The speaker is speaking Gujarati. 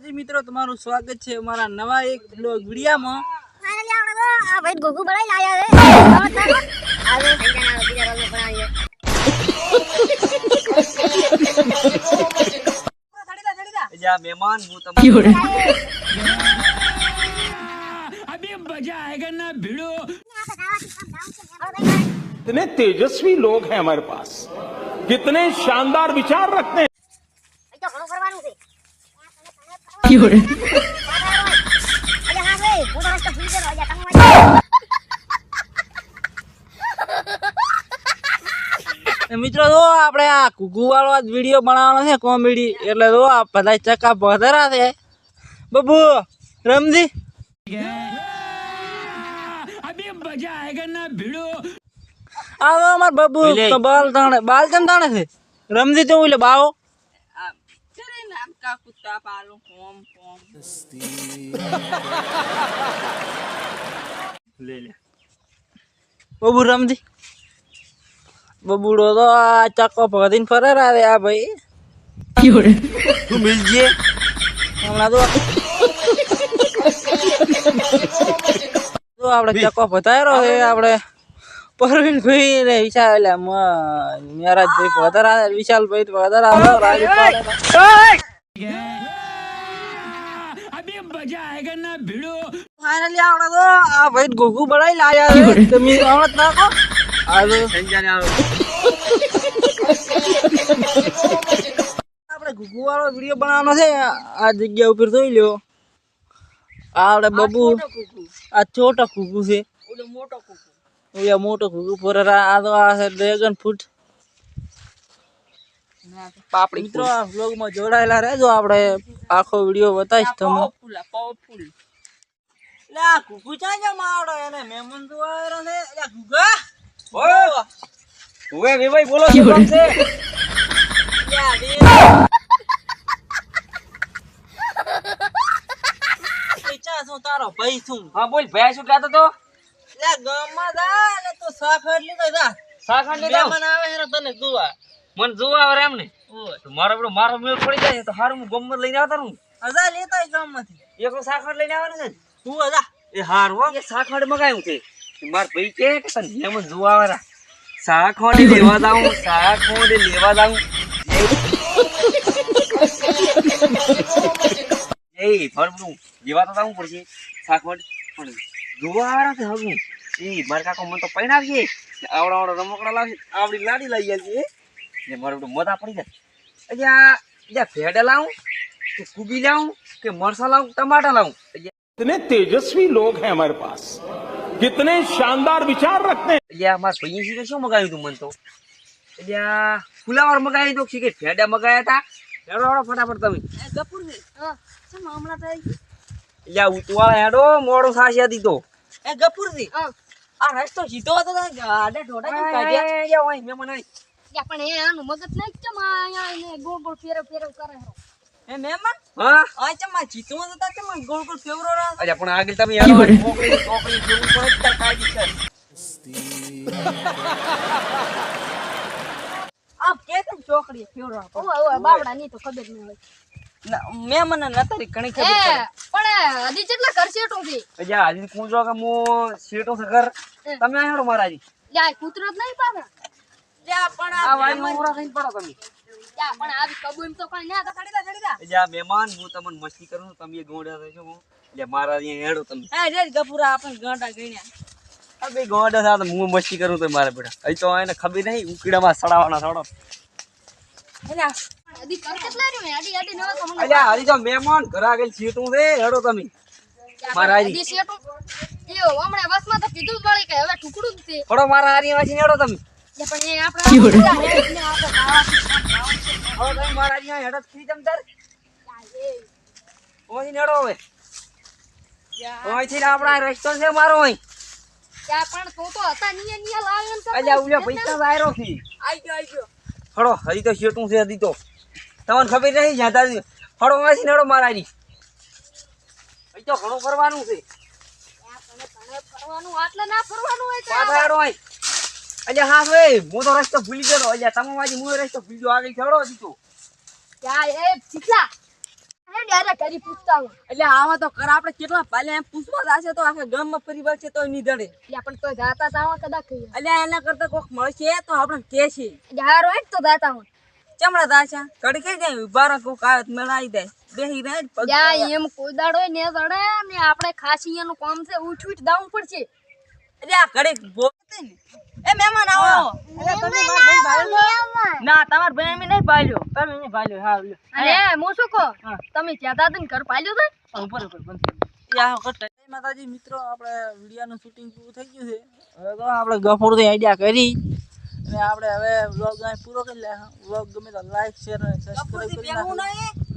જી મિત્રો તમારું સ્વાગત છે અમારા નવા એક બ્લોગ વિડિયોમાં। ફાઇનલી આપણે તો આ ભાઈ ગોગુ બનાવી લાયા છે આજે સંજાના બીજા રોલ માં બનાવીએ જા મહેમાન હું તમારું अभी मजा आएगा ना भिड़ो। कितने तेजस्वी लोग हैं हमारे पास, कितने शानदार विचार रखते हैं। તો ઘણું કરવાનું છે क्यों रे? અરે હા ભાઈ હું તો રસ્તો ભૂલી ગયો અલ્યા તમે મિત્રો જો આપણે આ કુકુ વાળો આજ વિડિયો બનાવવાનો છે કોમેડી, એટલે જો આ બધા ચક્કા પધરા છે બબુ રમજી अभी मजा आएगा ना भिड़ो। આ જો અમાર બબુ તો બાલ ચમ તાણે છે રમજી તો ઓલે બાવો ચરે નામ કા કુત્તા પાલો કોમ કોમ લે લે બબુ રમજી બબુડો તો આ ચક્કો પધીને ફરે રે આ ભાઈ क्यों रे? તું મિલજે હમણાં તો આપણે ચક્કો પધાર્યો છે આપણે પરવીન ભાઈ ને વિશાલ મેરાજ ભાઈ પધારા વિશાલ ભાઈ પધારા अभी मजा आएगा ना भिड़ो। ફાઇનલી આપણે તો આ ભાઈ ઘોઘું બનાવી લાયા છે તમે હમણાં નાખો હાલો સંજાને આવો આપણે ઘોઘું વાળો વિડિયો બનાવવાનો છે આ જગ્યા ઉપર જોઈ લ્યો આપણે બબુ આ છોટો ઘોઘું છે ઓલો મોટો ઘોઘું ઓલો મોટો ઘોઘું પર આ તો આ છે ડ્રેગન ફ્રૂટ પાપડી મિત્રો આ વ્લોગ માં જોડાયેલા રહેજો આપણે આખો વિડિયો બતાવીશ તમને પાવરફુલ લે આ ઘોઘું ચાંજા મારો એને મહેમાન તો આવ્યો છે લે ઘોઘા ઓય ઓય વે ભાઈ બોલો શું કામ છે યા રે પૈસા શું તારો ભાઈ છું હા બોલ ભાઈ શું કહેતો તો લે ગામમાં જા ને તો સાખડ લીધો જા સાખડ લીધો મહેમાન આવે છે તને જોવા મન જોવા આવે એમ ને તો મારો મેળ પડી જાય તો હારું હું ગમત લઈને આવતા રહું અજા લેતા ગામમાંથી એકલો સાખડ લઈને આવવાનું છે તું અજા એ હાર હો એ સાખડ મગાયું છે માર ભાઈ કે તને મહેમાન જોવા આવેરા સાખડ લેવા જાઉં એ ફરનું જેવા તો જાવું પડશે સાખડ પણ જોવા આવેરા છે હગું એ માર કાકો મન તો પૈણાવીએ આવડા રમકડા લાવશે આવડી લાડી લઈ જાય ને મારું મજા પડી જાય અજા ભેડા લાવું કે કુબી લાવું કે મરસા લાવું ટમાટા લાવું कितने तेजस्वी लोग हैं हमारे पास, कितने शानदार विचार रखते हैं। મારા ભાઈ શીખે શું મગાવ્યું તું મન તો ફુલાવર મગાવી તો શીખે ભેડા મગાયા હતા હેડો ફટાફટ તમે ગપુર ને ચમ હમણાં તો ઉતવાળા હેડો મોડો સાસી હતી તો એ ગપુર થી આ રસ્તો સીધો હતો આડે ઢોડા કેમ કાઢ્યા ઓય મેમન આઈ યા પણ એ આનું મગજ નહીં ચમ આયા એને ગોળ ગોળ ફેરવ કરે એ મેમન હા આ ચમ જીતો તો ચમ ગોળ ગોળ ફેવરો રા અરે પણ આગળ તમે હેડો છોકરી જેવું પડે તાર કાઢી છે આપ કે તમ છોકરી ફેવરો ઓય બાવડા ની તો ખબર ન હોય મેં મને નતારી ઘણી ખબર પડે પણ હજી કેટલા કરશે ટોંકી અજા હાજી કુંજો કે મો સીટો સગર તમે આહેડો મારાજી યા કૂતરો જ નહીં પાવે જા પણ આ વાઈ મોરા થઈને પડો તમે યા પણ આવી કબૂમ તો કઈ ના ચડી દા અજા મહેમાન હું તમને મસ્તી કરું તમે ગોંડા થશો એટલે મારા અહીંયા હેડો તમે હા રે ગપુરા આપણે ગાંડા ગણ્યા અબે ગોંડા થા તો હું મસ્તી કરું તો મારા બેટા અહીં તો એને ખબર નહીં ઉકીડામાં સડાવાના સડો અલ્યા હજી કર કેટલા રહ્યો આડી ન તો મને અલ્યા હરી તો મહેમાન ઘર આગળ સીટું છે હેડો તમે મારા હજી સેટો યો હમણે બસમાં તો કીધું જ વળી કે હવે ટુકડું જ છે પડો મારા હારી વાંચીને હેડો તમે પણ એ આપણે હવે તમે મારા હારી હેડો ફ્રી તમ તાર ઓય નેડો હવે ઓયથી આપણા રસ્તો છે મારો ઓય યા પણ તો હતા નિયા લાવ્યો ને અલ્યા ઉલ્યા પૈસા વાયરો થી આઈ ગયો હડો હજી તો શેટું છે હજી તો તમને ખબર નહીં જાતા હડો વાંચી નેડો મારા હારી અહીં તો ઘણું કરવાનું છે ફરવાનું આટલે ના ફરવાનું હોય તો પાછા હેડો ઓય અલ્યા હા ભાઈ હું તો રસ્તો ભૂલી ગયો અલ્યા તમે વાજી હું રસ્તો ભૂલી ગયો આગળ ચડો દીધો યા એ ચીકલા અરે ડાયરેક્ટ કરી પૂછતા હું એટલે આવા તો કર આપણે કેટલા પાલે એમ પૂછવા જાશે તો આખા ગામમાં પરિવાર છે તો નહીં દડે એટલે પણ તો જાતા તાવા કદા કહીએ એટલે એના કરતા કોક મળશે તો આપણે કે છે એટલે હારો હોય ને તો જાતા હું ચમડા દાશા ઘડી કઈ જાય બાર કોક આવે તો મેળાઈ જાય બેહી રહે પગ યા એમ કોઈ દાડો ને દડે ને આપણે ખાસી એનું કામ છે ઉઠ દાવું પડશે એટલે આ ઘડી બોલતે ને એ મહેમાન આવો એટલે તમે માર ભાઈ ભાળ્યો ના તમાર ભાઈ અમે નહીં ભાળ્યો તમે નહીં ભાળ્યો હા લ્યો અરે હું શું કહો તમે કહેતા હતા ને ઘર પાલ્યો છે ઉપર બંધ યા કટ માતાજી મિત્રો આપણે વિડિયોનું શૂટિંગ પૂરું થઈ ગયું છે હવે તો આપણે ગફોરથી આઈડિયા કરી અને આપણે હવે વ્લોગ પૂરો કરી લે વ્લોગ ગમે તો લાઈક શેર અને સબસ્ક્રાઇબ કરી નાખો